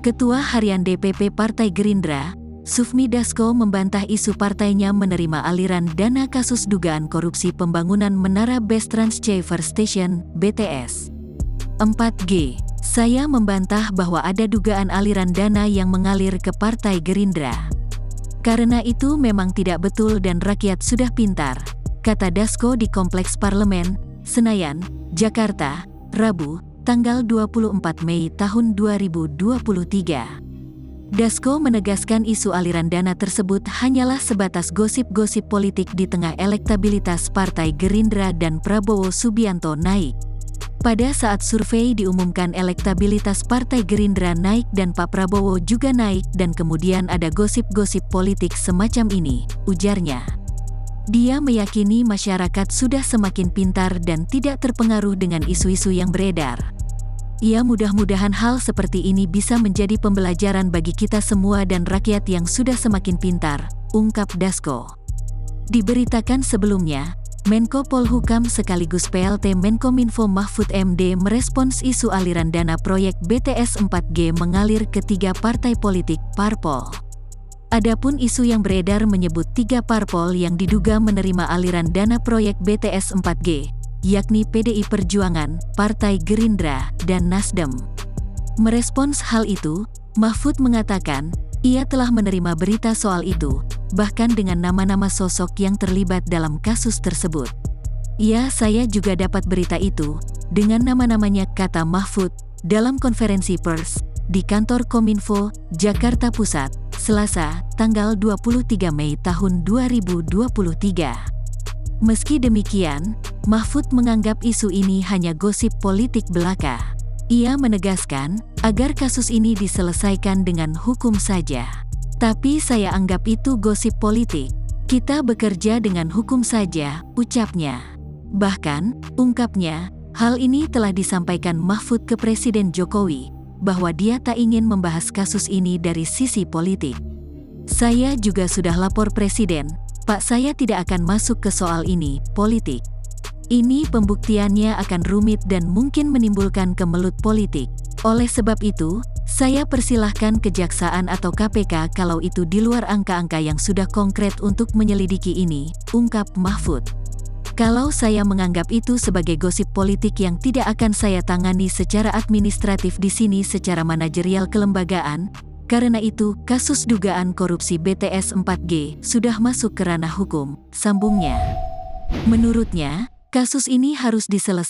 Ketua Harian DPP Partai Gerindra, Sufmi Dasko membantah isu partainya menerima aliran dana kasus dugaan korupsi pembangunan Menara Base Transceiver Station, BTS. 4G. Saya membantah bahwa ada dugaan aliran dana yang mengalir ke Partai Gerindra. Karena itu memang tidak betul dan rakyat sudah pintar, kata Dasko di Kompleks Parlemen, Senayan, Jakarta, Rabu, tanggal 24 Mei tahun 2023. Dasko menegaskan isu aliran dana tersebut hanyalah sebatas gosip-gosip politik di tengah elektabilitas Partai Gerindra dan Prabowo Subianto naik. Pada saat survei diumumkan elektabilitas Partai Gerindra naik dan Pak Prabowo juga naik dan kemudian ada gosip-gosip politik semacam ini, ujarnya. Dia meyakini masyarakat sudah semakin pintar dan tidak terpengaruh dengan isu-isu yang beredar. Ya, mudah-mudahan hal seperti ini bisa menjadi pembelajaran bagi kita semua dan rakyat yang sudah semakin pintar, ungkap Dasko. Diberitakan sebelumnya, Menko Polhukam sekaligus PLT Menkominfo Mahfud MD merespons isu aliran dana proyek BTS 4G mengalir ke 3 partai politik, parpol. Adapun isu yang beredar menyebut 3 parpol yang diduga menerima aliran dana proyek BTS 4G, yakni PDI Perjuangan, Partai Gerindra, dan Nasdem. Merespons hal itu, Mahfud mengatakan, ia telah menerima berita soal itu, bahkan dengan nama-nama sosok yang terlibat dalam kasus tersebut. Ya, saya juga dapat berita itu, dengan nama-namanya, kata Mahfud, dalam konferensi pers, di kantor Kominfo, Jakarta Pusat, Selasa, tanggal 23 Mei tahun 2023. Meski demikian, Mahfud menganggap isu ini hanya gosip politik belaka. Ia menegaskan, agar kasus ini diselesaikan dengan hukum saja. Tapi saya anggap itu gosip politik. Kita bekerja dengan hukum saja, ucapnya. Bahkan, ungkapnya, hal ini telah disampaikan Mahfud ke Presiden Jokowi, bahwa dia tak ingin membahas kasus ini dari sisi politik. Saya juga sudah lapor Presiden, Pak, saya tidak akan masuk ke soal ini, politik. Ini pembuktiannya akan rumit dan mungkin menimbulkan kemelut politik. Oleh sebab itu, saya persilahkan Kejaksaan atau KPK kalau itu di luar angka-angka yang sudah konkret untuk menyelidiki ini, ungkap Mahfud. Kalau saya menganggap itu sebagai gosip politik yang tidak akan saya tangani secara administratif di sini secara manajerial kelembagaan, karena itu, kasus dugaan korupsi BTS 4G sudah masuk ke ranah hukum, sambungnya. Menurutnya, kasus ini harus diselesaikan